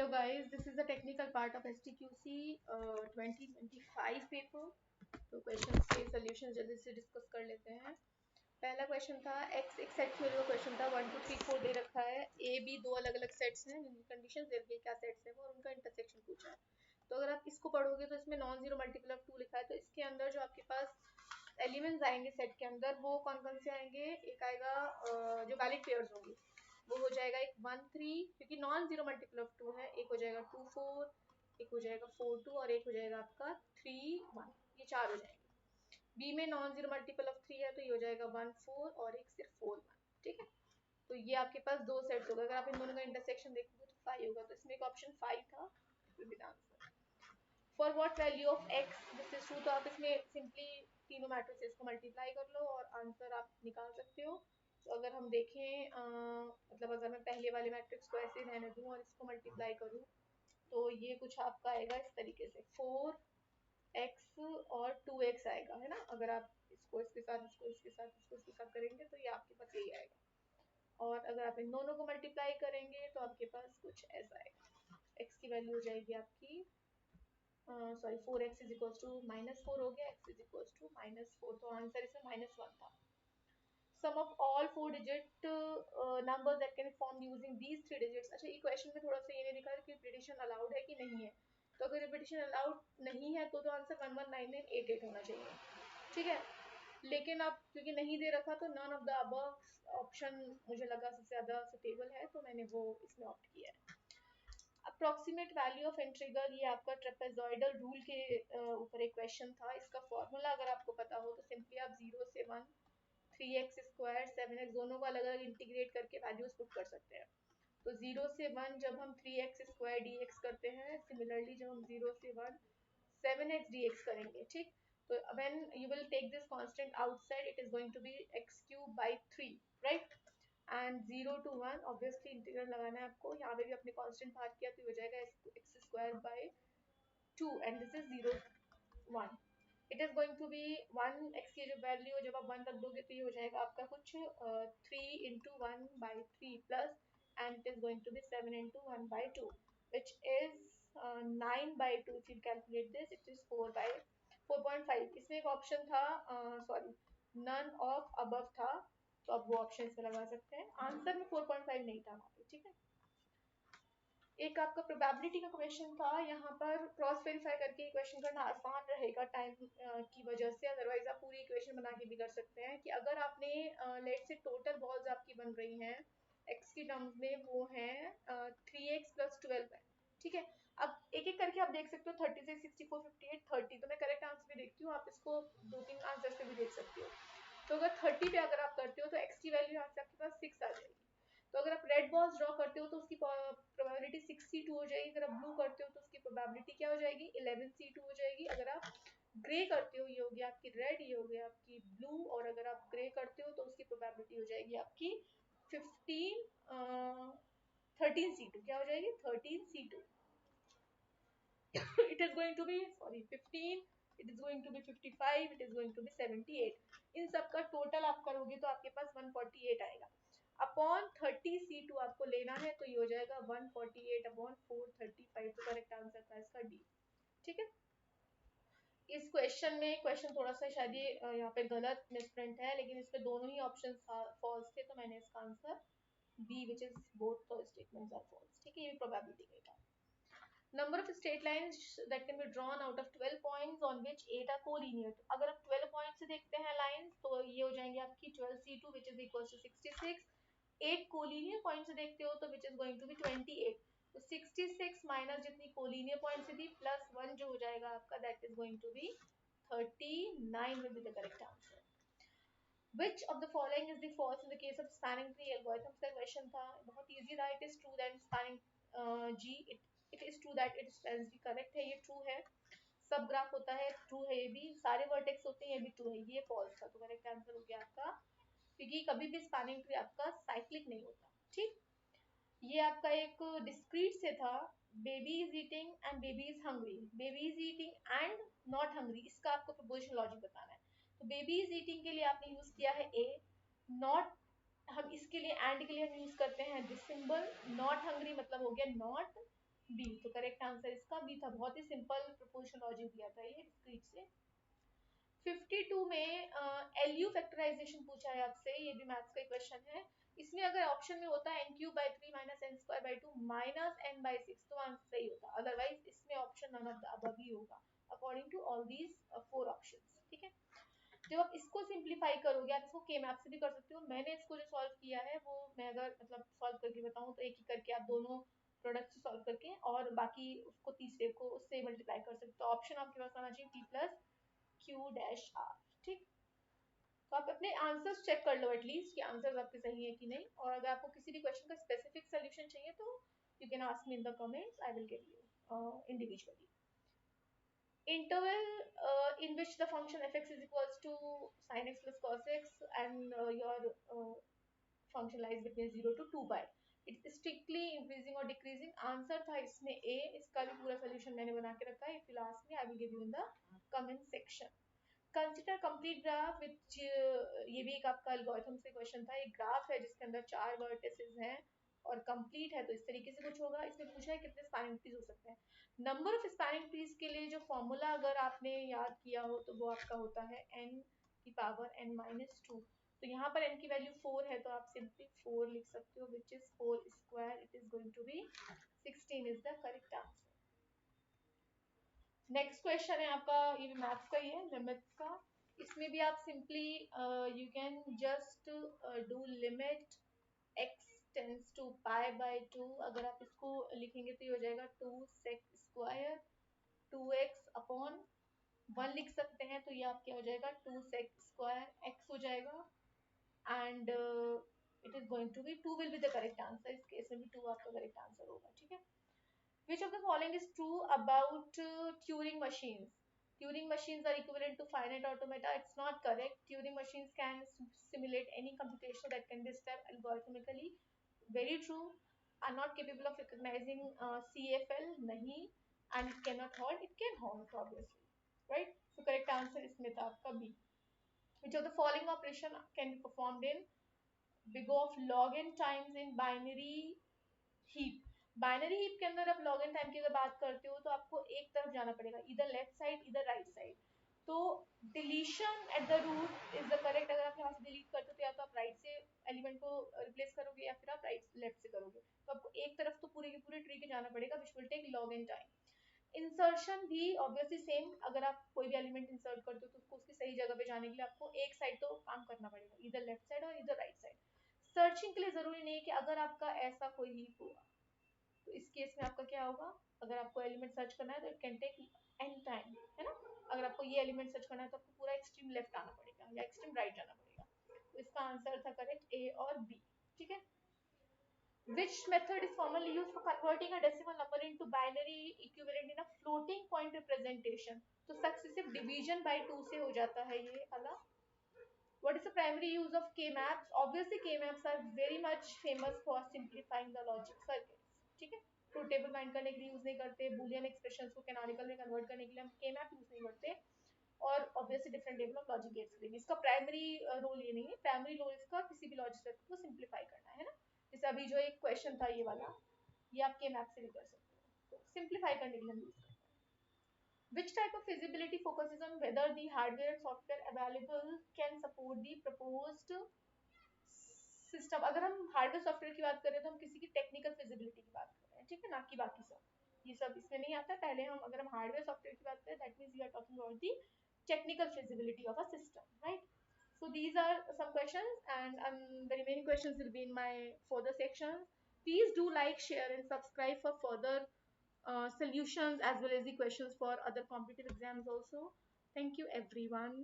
Hello guys, this is the technical part of STQC 2025 paper. तो question के solution जल्दी से डिस्कस कर लेते हैं। पहला क्वेश्चन था एक्स एक सेट थ्योरी का क्वेश्चन था। 1 2 3 4 दे रखा है, ए बी दो अलग अलग सेट्स हैं जिनकी कंडीशन दे रखी है क्या सेट्स है वो, और उनका इंटरसेक्शन पूछा है। तो अगर आप इसको पढ़ोगे तो इसमें नॉन जीरो मल्टीपल ऑफ 2 लिखा है, तो इसके अंदर जो आपके पास एलिमेंट्स आएंगे सेट के अंदर वो कौन कौन से आएंगे। एक आएगा जो वैलिड पेयर्स होंगी वो हो जाएगा एक 1 3, क्योंकि नॉन जीरो मल्टीपल ऑफ 2 है। एक हो जाएगा 2 4, एक हो जाएगा 4 2 और एक हो जाएगा आपका 3 1। ये चार हो जाएंगे। बी में नॉन जीरो मल्टीपल ऑफ 3 है तो ये हो जाएगा 1 4 और एक सिर्फ 4 1। ठीक है, तो ये आपके पास दो सेट्स होगा। अगर आप इन दोनों का इंटरसेक्शन देखोगे तो 5 होगा, तो इसमें एक ऑप्शन 5 था। Answer for what value of x this is true, तो आप इसमें सिंपली तीनों मैट्रिसेस को मल्टीप्लाई कर लो और आंसर आप निकाल सकते हो। तो अगर हम देखें मतलब अगर मैं पहले वाले मैट्रिक्स को ऐसे रहने दूं और इसको मल्टीप्लाई करूं तो ये कुछ आपका आएगा इस तरीके से 4x और 2x आएगा, है ना। अगर आप इसको इसके साथ इसको इसके साथ इसको इसके साथ करेंगे तो ये आपके पास यही आएगा। और अगर आप इन दोनों को मल्टीप्लाई करेंगे तो आपके पास कुछ ऐसा आएगा। x की वैल्यू हो जाएगी आपकी sorry 4x is equal to -4 हो गया, x इज इक्वल टू -4, तो आंसर इसमें -1 था। Sum of all 4 digit numbers that can form using these 3 digits. अच्छा, ये क्वेश्चन में थोड़ा सा ये नहीं लिखा है कि रिपीटिशन अलाउड है कि नहीं है। तो अगर रिपीटिशन अलाउड नहीं है तो आंसर 119988 होना चाहिए। ठीक है, लेकिन अब क्योंकि नहीं दे रखा तो none of the above option मुझे लगा सबसे ज्यादा सुटेबल है, तो मैंने वो इसमें ऑप्ट किया है। अप्रोक्सीमेट वैल्यू ऑफ इंटीग्रल, ये आपका ट्रेपेजॉइडल रूल के ऊपर एक क्वेश्चन था। इसका फॉर्मूला अगर आपको पता हो तो सिंपली आप 0 से 1 3x स्क्वायर 7x दोनों को अलग अलग इंटीग्रेट करके वैल्यूज पुट कर सकते हैं। तो 0 से 1 जब हम 3x स्क्वायर dx करते हैं, सिमिलरली जब हम 0 से 1 7x dx करेंगे, ठीक। तो when you will take this constant outside it is going to be x cube by 3, right। And 0 to 1 obviously integral लगाना है आपको। यहाँ पे भी अपने कांस्टेंट बाहर किया तो ये हो जाएगा x square by 2 and this is 0 1। It is going to be 1 x की जो वैल्यू जब आप 1 रख दोगे तो ये हो जाएगा आपका कुछ 3 into 1 by 3 plus and it is going to be 7 into 1 by 2 which is 9 by 2। if you calculate this it is 4 by 4.5। इसमें एक ऑप्शन था सॉरी नन ऑफ अबव था, तो आप वो ऑप्शन इसमें लगा सकते हैं। आंसर में 4.5 नहीं था वहाँ पे, ठीक है। एक आपका प्रोबेबिलिटी का क्वेश्चन था, यहाँ पर क्रॉस वेरीफाई करके क्वेश्चन करना आसान रहेगा टाइम की वजह से, अदरवाइज आप पूरी इक्वेशन बना के भी कर सकते हैं कि अगर आपने लेट से टोटल बॉल्स आपकी बन रही हैं एक्स की टर्म्स में, वो हैं 3x + 12 है, ठीक है। अब एक एक करके आप देख सकते हो 36 64 58 30, तो मैं करेक्ट आंसर भी देखती हूँ, आप इसको 2 3 आंसर से भी देख सकते हो। तो अगर 30 पे अगर आप करते हो तो x की वैल्यू यहाँ से आपके पास 6 आ जाएगी। तो अगर आप रेड बॉल्स ड्रॉ करते हो तो उसकी प्रोबेबिलिटी 6c2 हो जाएगी। अगर आप ब्लू करते हो तो उसकी प्रोबेबिलिटी क्या हो जाएगी 11c2 हो जाएगी। अगर आप ग्रे करते हो ये हो गया आपकी रेड, ये हो गया आपकी ब्लू, और अगर आप ग्रे करते हो तो उसकी प्रोबेबिलिटी हो जाएगी आपकी 13c2। क्या हो जाएगी 13c2। it is going to be sorry 15, it is going to be 55, it is going to be 78। इन सब का टोटल आप करोगे तो आपके पास 148 आएगा। अपॉन 30c2 आपको लेना है तो ये हो जाएगा 148 अपॉन 435। तो करेक्ट आंसर था इसका डी, ठीक है। इस क्वेश्चन में क्वेश्चन थोड़ा सा शायद ये यहाँ पे गलत मिसप्रिंट है, लेकिन इसमें दोनों ही ऑप्शन फॉल्स थे, तो मैंने इसका answer B which is both the statements are false, ठीक है। ये प्रोबेबिलिटी का था। Number of straight lines that can be drawn out of 12 points on which 8 are collinear। अगर आप 12 पॉइंट से देखते हैं लाइंस तो ये हो जाएंगे आपकी 12c2 which is equals to 66। 8 collinear point से देखते हो तो which is going to be 28। तो 66 माइनस जितनी कोलिनियर पॉइंट से थी प्लस 1 जो हो जाएगा आपका that is going to be 39 will be the correct answer। Which of the following is the false in the case of spanning tree algorithm का question था, बहुत इजी था। It is true that spanning G it is true that it spans भी correct है, ये true है। सब graph होता है, ट्रू है ये भी, सारे वर्टेक्स होते हैं, ये भी ट्रू है। ये फॉल्स था, तो करेक्ट आंसर हो गया आपका, क्योंकि कभी भी स्पैनिंग ट्री आपका साइक्लिक नहीं होता, ठीक। ये आपका एक डिस्क्रीट से था, baby is eating and baby is hungry. Baby is eating and not hungry, इसका आपको प्रपोजिशन लॉजिक बताना है। तो बेबी इज ईटिंग के लिए आपने यूज किया है ए, नॉट हम इसके लिए एंड के लिए हम यूज करते हैं दिस सिंबल। नॉट हंग्री मतलब हो गया नॉट, बी। तो करेक्ट आंसर इसका बी था। बहुत ही सिंपल प्रोपोर्शन लॉजिक दिया था ये डिस्क्रीट से। 52 में एलयू फैक्टराइजेशन पूछा है आपसे, ये भी मैथ्स का क्वेश्चन है। इसमें अगर ऑप्शन में होता है n³/3 - n²/2 -n/6 तो आंसर सही होता, अदरवाइज इसमें option none of the above ही होगा according to all these 4 options. ठीक है, जब आप इसको सिंप्लीफाई करोगे, आप इसको के मैप से भी कर सकते हो। मैंने इसको जो सॉल्व किया है वो मैं अगर मतलब सॉल्व करके बताऊं तो एक ही करके आप दोनों प्रोडक्ट सॉल्व करके और बाकी उसको तीसरे को उससे मल्टीप्लाई कर सकते हो। ऑप्शन आपके पास आना चाहिए T+Q-R। ठीक, तो आप अपने आंसर्स चेक कर लो एटलीस्ट कि आंसर्स आपके सही है कि नहीं। और अगर आपको किसी भी क्वेश्चन का स्पेसिफिक सोल्यूशन चाहिए तो you can ask me in the comments, I will give you individually. Interval in which the function fx is equals to sin x plus cos x and your function lies between 0 to 2 pi. It's strictly increasing or decreasing. Answer था इसमें A। इसका भी पूरा solution मैंने बना के रखा है। If you ask me, I will give you in the comment section. Consider complete graph विच, ये भी एक आपका एल्गोरिथम से क्वेश्चन था। एक ग्राफ है जिसके अंदर 4 वर्टिसेस हैं और कंप्लीट है, तो इस तरीके से कुछ होगा। इसमें पूछा है कितने स्पैनिंग ट्रीज हो सकते हैं। नंबर ऑफ स्पैनिंग ट्रीज के लिए जो फॉर्मूला अगर आपने याद किया हो तो वो आपका होता है n⁻n-2। तो यहाँ पर n की वैल्यू 4 है तो आप सिंपली 4 लिख सकते हो, which is 4 square, it is going to be 16 is the correct answer. Next question है आपका, ये भी मैथ्स का ही है, लिमिट्स का। इसमें भी आप simply you can just do limit x tends to π/2। अगर आप इसको लिखेंगे तो ये हो जाएगा 2sec² 2x/1 लिख सकते हैं, तो ये आप क्या हो जाएगा 2sec² x हो जाएगा and it is going to be 2 will be the correct answer. इस केस में भी 2 आपका करेक्ट आंसर होगा। ठीक है, which of the following is true about Turing machines? Turing machines are equivalent to finite automata. It's not correct. Turing machines can simulate any computation that can be described algorithmically. Very true. Are not capable of recognizing CFL. Nahi. And it cannot halt. It can halt, obviously. Right? So correct answer is में था आपका B. Which of the following operation can be performed in big of log n times in binary heap? Binary heap के अंदर आप log n time की अगर बात करते हो तो आपको एक तरफ जाना पड़ेगा, इधर लेफ्ट साइड इधर राइट साइड। तो deletion at the root is the correct. अगर आप यहाँ से डिलीट करते हो तो या तो आप राइट से एलिमेंट को रिप्लेस करोगे या फिर आप राइट लेफ्ट से करोगे। तो आपको एक तरफ तो पूरे के पूरे ट्री के जाना पड़ेगा, which will take log n time. Insertion भी ऑब्वियसली सेम, अगर आप कोई भी एलिमेंट इंसर्ट करते हो तो उसको उसकी सही जगह पे जाने के लिए आपको एक साइड तो काम करना पड़ेगा, इधर लेफ्ट साइड और इधर राइट साइड। सर्चिंग के लिए जरूरी नहीं है कि अगर आपका ऐसा कोई हीप होगा तो इस केस में आपका क्या होगा, अगर आपको एलिमेंट सर्च करना है तो it can take n time, है ना। अगर आपको ये एलिमेंट सर्च करना है तो आपको पूरा एक्सट्रीम लेफ्ट आना पड़ेगा या एक्सट्रीम राइट जाना पड़ेगा। तो इसका आंसर था करेक्ट ए और बी। ठीक है, which method is commonly used for converting a decimal number into binary equivalent in a floating point representation? तो successive division by 2 से हो जाता है ये वाला। What is the primary use of K-maps? Obviously K-maps are very much famous for simplifying the logic circuits. ठीक है, truth table find करने के लिए यूज नहीं करते, बूलियन एक्सप्रेशंस को कैनोनिकल में कन्वर्ट करने के लिए हम K-map यूज नहीं करते, और obviously different table of logic gates के लिए। इसका प्राइमरी रोल ये नहीं है, प्राइमरी रोल इसका किसी भी लॉजिक सर्किट को सिंप्लीफाई करना है ना। जैसे अभी जो एक क्वेश्चन था ये वाला, ये आप K-map से भी कर सकते हो, तो सिंप्लीफाई करने के लिए हम यूज करते हैं। Which type of feasibility focuses on whether the hardware and software available can support the proposed system? अगर हम हार्डवेयर सॉफ्टवेयर की बात करें तो हम किसी की टेक्निकल फिजिबिलिटी की बात कर रहे हैं, ठीक है, ना कि बाकी सब, ये सब इसमें नहीं आता। पहले हम अगर हम हार्डवेयर सॉफ्टवेयर की बात करें that means we are talking about the technical feasibility of a system, right. So these are some questions and the remaining questions will be in my further sections. Please do like, share and subscribe for further solutions as well as the questions for other competitive exams also. Thank you everyone.